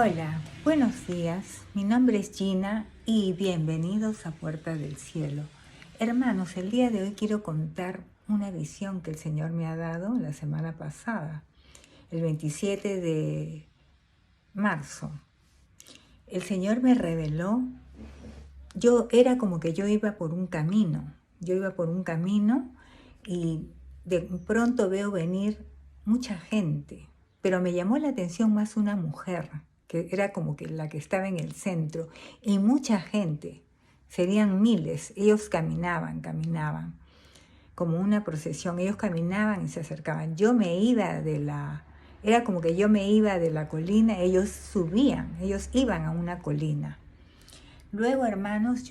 Hola, buenos días. Mi nombre es Gina y bienvenidos a Puerta del Cielo. Hermanos, el día de hoy quiero contar una visión que el Señor me ha dado la semana pasada, el 27 de marzo. El Señor me reveló, era como que yo iba por un camino. Y de pronto veo venir mucha gente, pero me llamó la atención más una mujer, que era como que la que estaba en el centro, y mucha gente, serían miles. Ellos caminaban, como una procesión. Ellos caminaban y se acercaban. Era como que yo me iba de la colina, ellos subían, ellos iban a una colina. Luego, hermanos,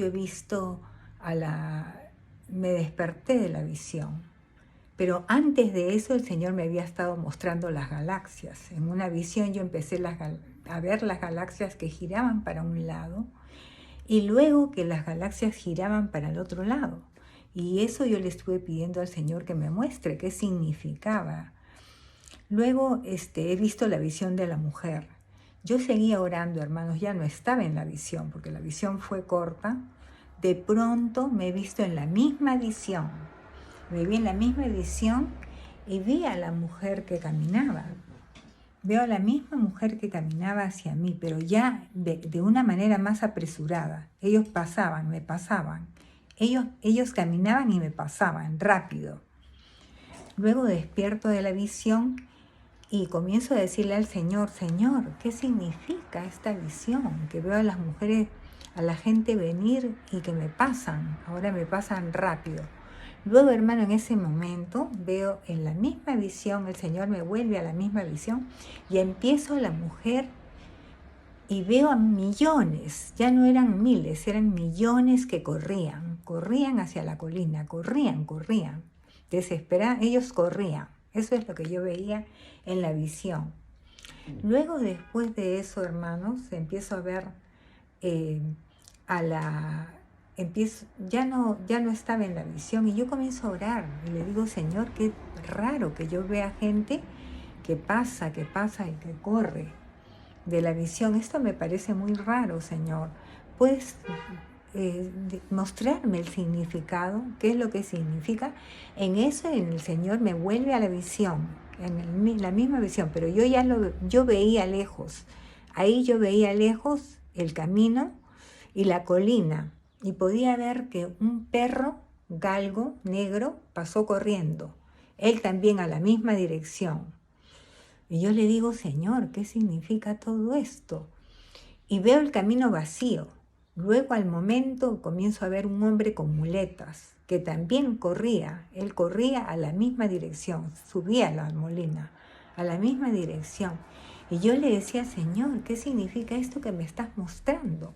me desperté de la visión. Pero antes de eso el Señor me había estado mostrando las galaxias. En una visión yo empecé a ver las galaxias que giraban para un lado y luego que las galaxias giraban para el otro lado. Y eso yo le estuve pidiendo al Señor que me muestre qué significaba. Luego he visto la visión de la mujer. Yo seguía orando, hermanos, ya no estaba en la visión porque la visión fue corta. De pronto me he visto en la misma visión. Me vi en la misma visión y vi a la mujer que caminaba. Veo a la misma mujer que caminaba hacia mí, pero ya de una manera más apresurada. Ellos pasaban, me pasaban. Ellos caminaban y me pasaban rápido. Luego despierto de la visión y comienzo a decirle al Señor, Señor, ¿qué significa esta visión? Que veo a las mujeres, a la gente venir y que me pasan. Ahora me pasan rápido. Luego, hermano, en ese momento veo en la misma visión, el Señor me vuelve a la misma visión y empiezo la mujer y veo a millones, ya no eran miles, eran millones que corrían hacia la colina, corrían, desesperados, ellos corrían. Eso es lo que yo veía en la visión. Luego, después de eso, hermanos, empiezo a ver ya no estaba en la visión y yo comienzo a orar y le digo, Señor, qué raro que yo vea gente que pasa y que corre de la visión. Esto me parece muy raro, Señor. ¿Puedes mostrarme el significado? ¿Qué es lo que significa? En eso el Señor me vuelve a la visión, la misma visión, pero yo veía lejos. Ahí yo veía lejos el camino y la colina. Y podía ver que un perro galgo negro pasó corriendo, él también a la misma dirección. Y yo le digo, Señor, ¿qué significa todo esto? Y veo el camino vacío. Luego al momento comienzo a ver un hombre con muletas, que también corría. Él corría a la misma dirección, subía a la molina, a la misma dirección. Y yo le decía, Señor, ¿qué significa esto que me estás mostrando?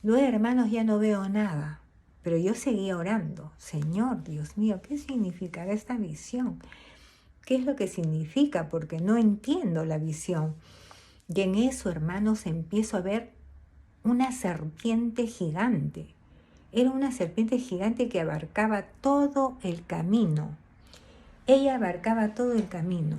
Luego, hermanos, ya no veo nada, pero yo seguía orando. Señor, Dios mío, ¿qué significará esta visión? ¿Qué es lo que significa? Porque no entiendo la visión. Y en eso, hermanos, empiezo a ver una serpiente gigante. Era una serpiente gigante que abarcaba todo el camino. Ella abarcaba todo el camino.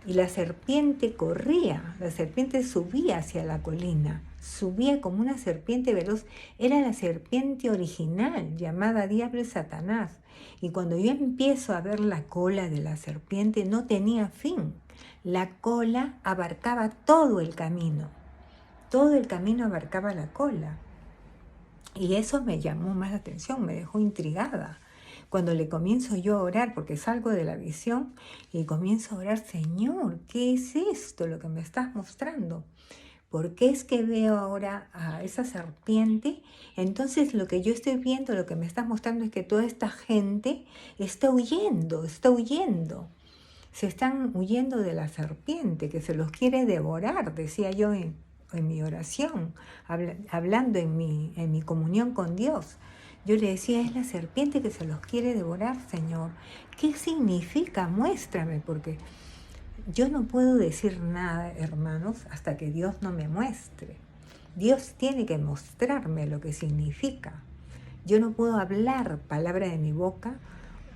Y la serpiente corría, la serpiente subía hacia la colina, subía como una serpiente veloz. Era la serpiente original, llamada Diablo y Satanás. Y cuando yo empiezo a ver la cola de la serpiente, no tenía fin. La cola abarcaba todo el camino abarcaba la cola. Y eso me llamó más la atención, me dejó intrigada. Cuando le comienzo yo a orar, porque salgo de la visión y comienzo a orar, Señor, ¿qué es esto lo que me estás mostrando? ¿Por qué es que veo ahora a esa serpiente? Entonces lo que yo estoy viendo, lo que me estás mostrando es que toda esta gente está huyendo. Se están huyendo de la serpiente que se los quiere devorar, decía yo en mi oración, hablando en mi comunión con Dios. Yo le decía, es la serpiente que se los quiere devorar, Señor. ¿Qué significa? Muéstrame, porque yo no puedo decir nada, hermanos, hasta que Dios no me muestre. Dios tiene que mostrarme lo que significa. Yo no puedo hablar palabra de mi boca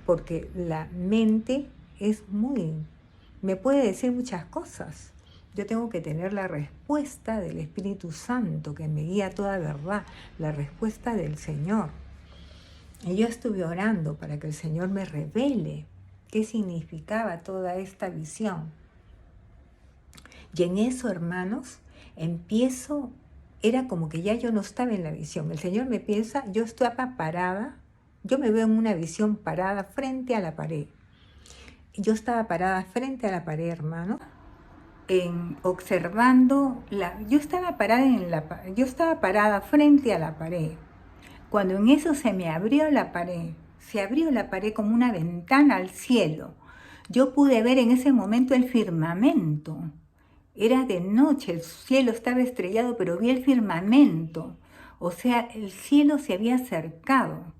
porque la mente me puede decir muchas cosas. Yo tengo que tener la respuesta del Espíritu Santo que me guía a toda verdad, la respuesta del Señor. Y yo estuve orando para que el Señor me revele qué significaba toda esta visión. Y en eso, hermanos, era como que ya yo no estaba en la visión. El Señor me piensa, yo estaba parada, yo me veo en una visión parada frente a la pared. Yo estaba parada frente a la pared, hermano, observando, yo estaba parada frente a la pared. Cuando en eso se abrió la pared como una ventana al cielo. Yo pude ver en ese momento el firmamento. Era de noche, el cielo estaba estrellado, pero vi el firmamento. O sea, el cielo se había acercado.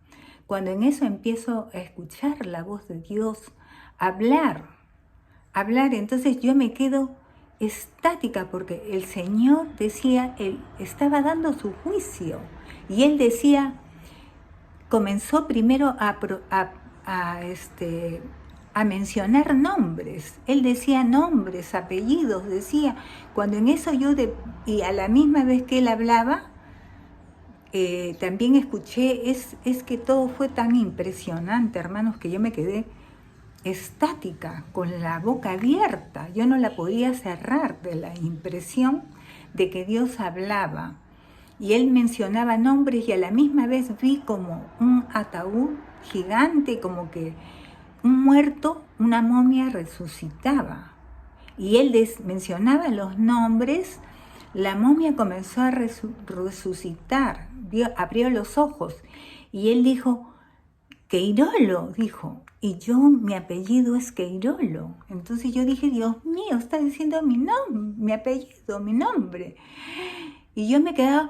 Cuando en eso empiezo a escuchar la voz de Dios, hablar, entonces yo me quedo estática porque el Señor decía, Él estaba dando su juicio. Y Él decía, comenzó primero a mencionar nombres. Él decía nombres, apellidos, decía. Cuando en eso y a la misma vez que Él hablaba, también escuché, es que todo fue tan impresionante, hermanos, que yo me quedé estática, con la boca abierta. Yo no la podía cerrar de la impresión de que Dios hablaba. Y Él mencionaba nombres y a la misma vez vi como un ataúd gigante, como que un muerto, una momia resucitaba. Y Él mencionaba los nombres, la momia comenzó a resucitar, abrió los ojos y Él dijo, Queirolo, dijo, y mi apellido es Queirolo. Entonces yo dije, Dios mío, está diciendo mi apellido, mi nombre. Y yo me quedaba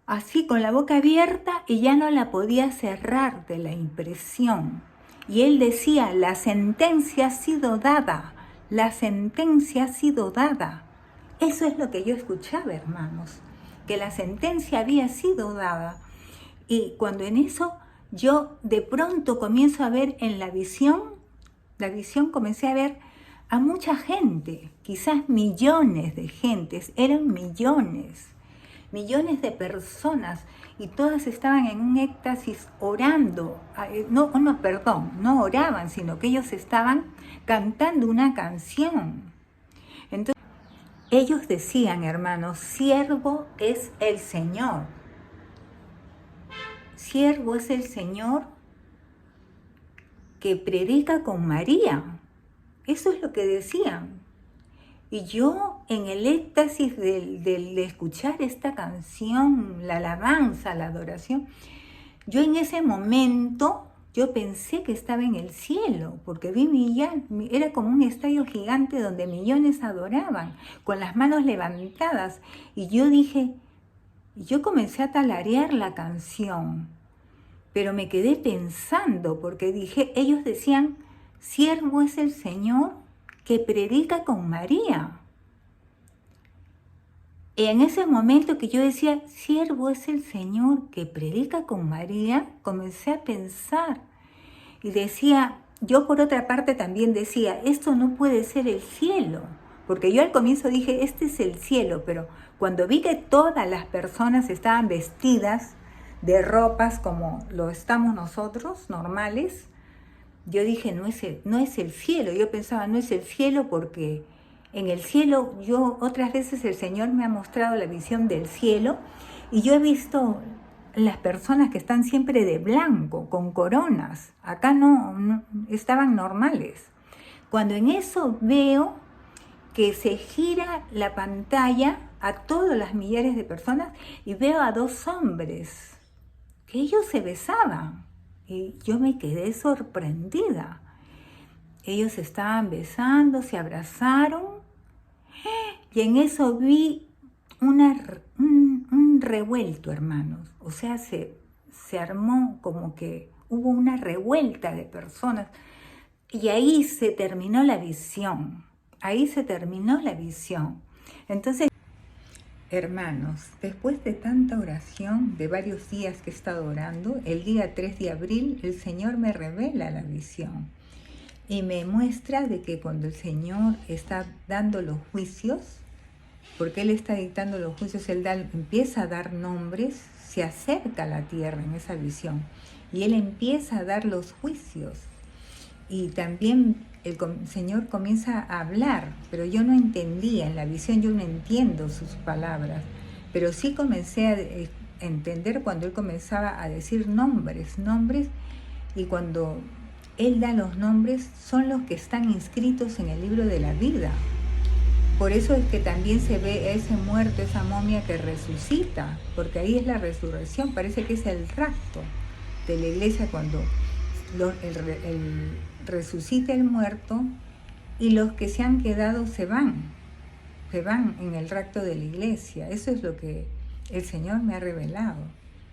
así con la boca abierta y ya no la podía cerrar de la impresión. Y Él decía, la sentencia ha sido dada, la sentencia ha sido dada. Eso es lo que yo escuchaba, hermanos, que la sentencia había sido dada. Y cuando en eso yo de pronto comienzo a ver en la visión comencé a ver a mucha gente, quizás millones de gentes, eran millones de personas, y todas estaban en un éxtasis orando. No oraban, sino que ellos estaban cantando una canción. Entonces, ellos decían, hermanos, siervo es el Señor. Siervo es el Señor que predica con María. Eso es lo que decían. Y yo en el éxtasis de escuchar esta canción, la alabanza, la adoración, yo en ese momento, yo pensé que estaba en el cielo, porque era como un estadio gigante donde millones adoraban, con las manos levantadas. Y yo comencé a tararear la canción, pero me quedé pensando, porque ellos decían, siervo es el Señor que predica con María. Y en ese momento que yo decía, siervo es el Señor que predica con María, comencé a pensar y decía, yo por otra parte también decía, esto no puede ser el cielo, porque yo al comienzo dije, este es el cielo, pero cuando vi que todas las personas estaban vestidas de ropas como lo estamos nosotros, normales, yo dije, no es el cielo. Yo pensaba, no es el cielo porque en el cielo, otras veces el Señor me ha mostrado la visión del cielo y yo he visto las personas que están siempre de blanco, con coronas. Acá no estaban normales. Cuando en eso veo que se gira la pantalla a todas las millares de personas y veo a dos hombres, que ellos se besaban. Y yo me quedé sorprendida. Ellos estaban besando, se abrazaron, y en eso vi un revuelto, hermanos. O sea, se armó como que hubo una revuelta de personas. Y ahí se terminó la visión. Entonces, hermanos, después de tanta oración, de varios días que he estado orando, el día 3 de abril el Señor me revela la visión y me muestra de que cuando el Señor está dando los juicios, porque Él está dictando los juicios, empieza a dar nombres, se acerca a la tierra en esa visión, y Él empieza a dar los juicios. Y también el Señor comienza a hablar, pero yo no entendía, en la visión yo no entiendo sus palabras, pero sí comencé a entender cuando Él comenzaba a decir nombres, y cuando Él da los nombres son los que están inscritos en el libro de la vida. Por eso es que también se ve ese muerto, esa momia que resucita, porque ahí es la resurrección, parece que es el rapto de la iglesia cuando resucita el muerto y los que se han quedado se van en el rapto de la iglesia. Eso es lo que el Señor me ha revelado.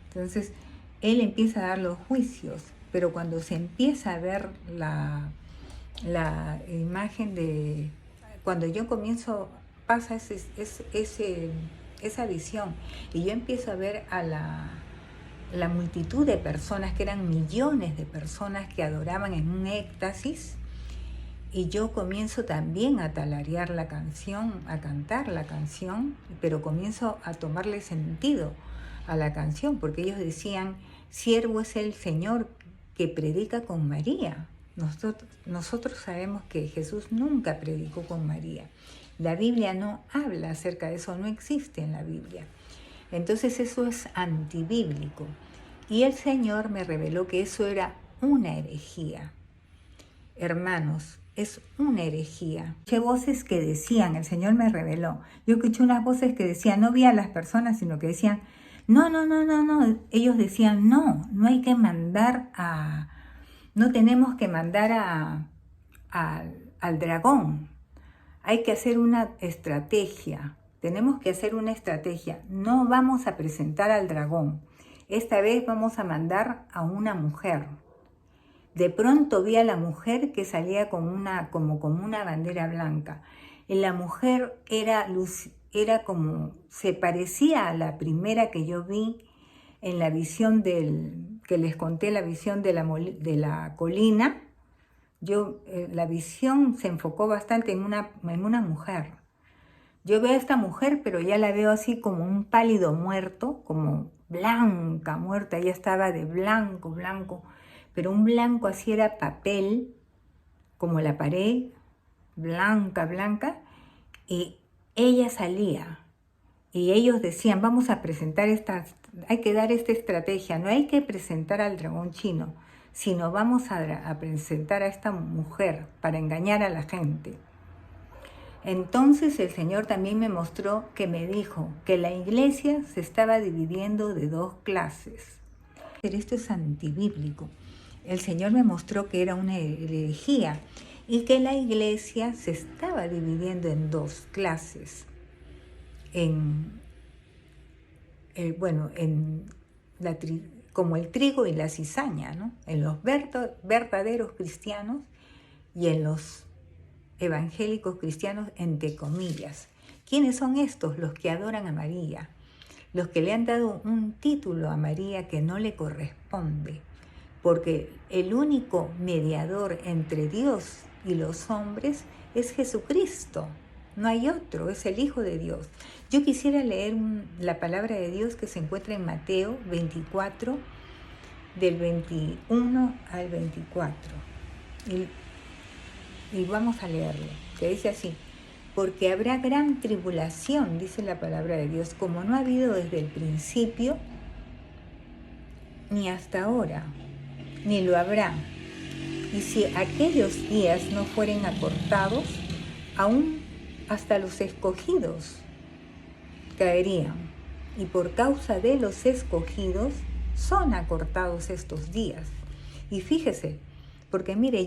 Entonces, Él empieza a dar los juicios, pero cuando se empieza a ver la imagen de... Cuando yo comienzo, pasa esa visión y yo empiezo a ver a la multitud de personas, que eran millones de personas que adoraban en un éxtasis, y yo comienzo también a tararear la canción, a cantar la canción, pero comienzo a tomarle sentido a la canción, porque ellos decían, siervo es el Señor que predica con María. Nosotros sabemos que Jesús nunca predicó con María. La Biblia no habla acerca de eso, no existe en la Biblia. Entonces eso es antibíblico. Y el Señor me reveló que eso era una herejía. Hermanos, es una herejía. Escuché voces que decían, el Señor me reveló, yo escuché unas voces que decían, no vi a las personas, sino que decían, no. Ellos decían, no hay que mandar no tenemos que mandar al dragón. Hay que hacer una estrategia. Tenemos que hacer una estrategia. No vamos a presentar al dragón. Esta vez vamos a mandar a una mujer. De pronto vi a la mujer que salía como una bandera blanca. Y la mujer era como, se parecía a la primera que yo vi en la visión que les conté, la visión de la colina. La visión se enfocó bastante en una mujer. Yo veo a esta mujer, pero ya la veo así como un pálido muerto, como blanca, muerta. Ella estaba de blanco, pero un blanco así era papel, como la pared, blanca, y ella salía. Y ellos decían, vamos a presentar hay que dar esta estrategia, no hay que presentar al dragón chino, sino vamos a presentar a esta mujer para engañar a la gente. Entonces el Señor también me mostró, que me dijo que la iglesia se estaba dividiendo de dos clases. Pero esto es antibíblico. El Señor me mostró que era una herejía y que la iglesia se estaba dividiendo en dos clases. Como el trigo y la cizaña, ¿no? En los verdaderos cristianos y en los evangélicos cristianos, entre comillas. ¿Quiénes son estos? Los que adoran a María, los que le han dado un título a María que no le corresponde, porque el único mediador entre Dios y los hombres es Jesucristo. No hay otro, es el Hijo de Dios. Yo quisiera leer la palabra de Dios que se encuentra en Mateo 24, del 21 al 24. Y vamos a leerlo, que dice así: porque habrá gran tribulación, dice la palabra de Dios, como no ha habido desde el principio, ni hasta ahora, ni lo habrá. Y si aquellos días no fueren acortados, aún hasta los escogidos caerían. Y por causa de los escogidos son acortados estos días. Y fíjese, porque mire,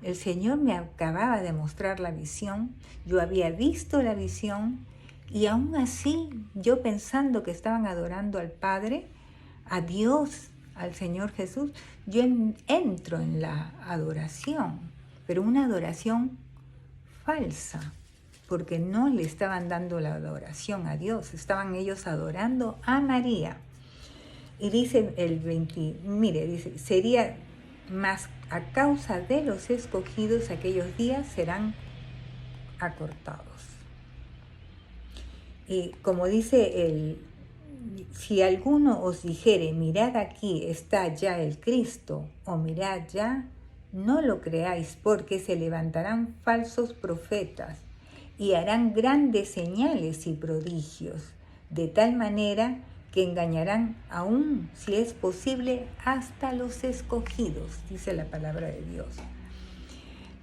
el Señor me acababa de mostrar la visión, yo había visto la visión, y aún así, yo pensando que estaban adorando al Padre, a Dios, al Señor Jesús, yo entro en la adoración, pero una adoración falsa, porque no le estaban dando la adoración a Dios, estaban ellos adorando a María. Y dice dice, sería más a causa de los escogidos, aquellos días serán acortados. Y como dice si alguno os dijere, mirad aquí está ya el Cristo, o mirad ya, no lo creáis, porque se levantarán falsos profetas y harán grandes señales y prodigios, de tal manera que engañarán aún, si es posible, hasta los escogidos, dice la palabra de Dios.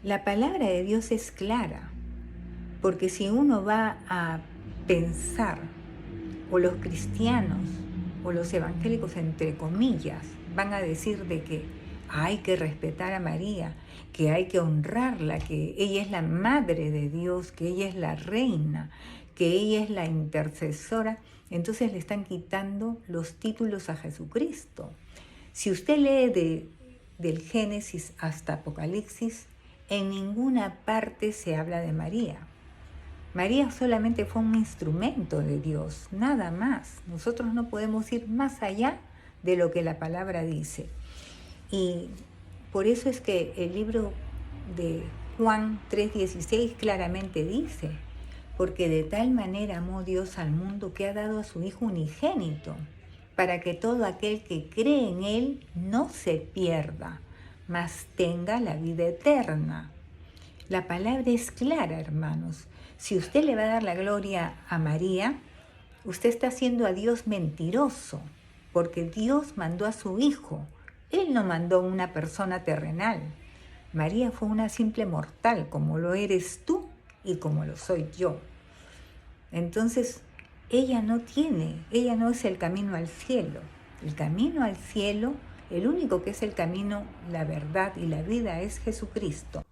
La palabra de Dios es clara, porque si uno va a pensar, o los cristianos, o los evangélicos, entre comillas, van a decir de que hay que respetar a María, que hay que honrarla, que ella es la madre de Dios, que ella es la reina, que ella es la intercesora, entonces le están quitando los títulos a Jesucristo. Si usted lee del Génesis hasta Apocalipsis, en ninguna parte se habla de María. María solamente fue un instrumento de Dios, nada más. Nosotros no podemos ir más allá de lo que la palabra dice. Y por eso es que el libro de Juan 3:16 claramente dice, porque de tal manera amó Dios al mundo que ha dado a su Hijo unigénito, para que todo aquel que cree en Él no se pierda, mas tenga la vida eterna. La palabra es clara, hermanos. Si usted le va a dar la gloria a María, usted está haciendo a Dios mentiroso, porque Dios mandó a su Hijo. Él no mandó una persona terrenal. María fue una simple mortal, como lo eres tú y como lo soy yo. Entonces, ella no es el camino al cielo. El camino al cielo, el único que es el camino, la verdad y la vida es Jesucristo.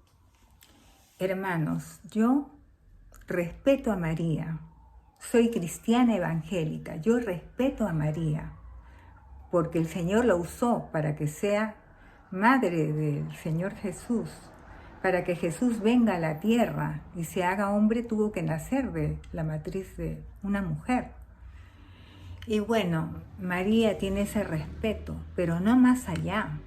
Hermanos, yo respeto a María. Soy cristiana evangélica. Yo respeto a María porque el Señor la usó para que sea madre del Señor Jesús. Para que Jesús venga a la tierra y se haga hombre, tuvo que nacer de la matriz de una mujer. Y bueno, María tiene ese respeto, pero no más allá.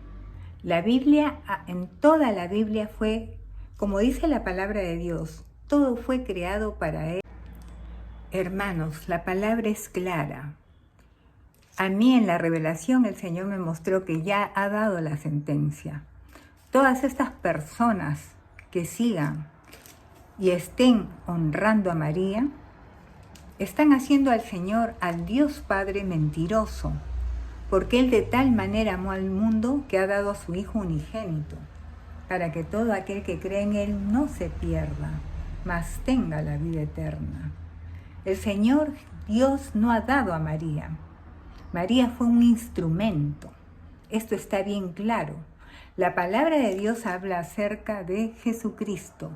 La Biblia, en toda la Biblia fue, como dice la palabra de Dios, todo fue creado para Él. Hermanos, la palabra es clara. A mí en la revelación el Señor me mostró que ya ha dado la sentencia. Todas estas personas que sigan y estén honrando a María, están haciendo al Señor, al Dios Padre mentiroso, porque Él de tal manera amó al mundo que ha dado a su Hijo unigénito, para que todo aquel que cree en Él no se pierda, mas tenga la vida eterna. El Señor Dios no ha dado a María. María fue un instrumento. Esto está bien claro. La palabra de Dios habla acerca de Jesucristo.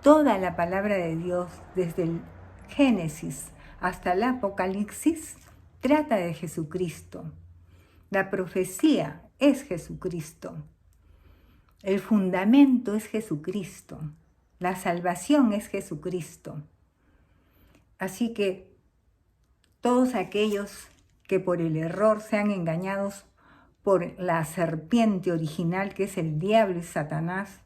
Toda la palabra de Dios, desde el Génesis hasta el Apocalipsis, trata de Jesucristo. La profecía es Jesucristo. El fundamento es Jesucristo. La salvación es Jesucristo. Así que todos aquellos que por el error sean engañados por la serpiente original, que es el diablo y Satanás,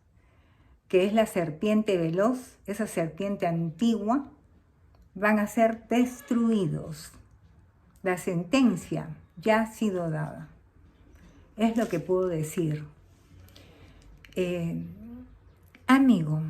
que es la serpiente veloz, esa serpiente antigua, van a ser destruidos. La sentencia ya ha sido dada. Es lo que puedo decir. Amigo,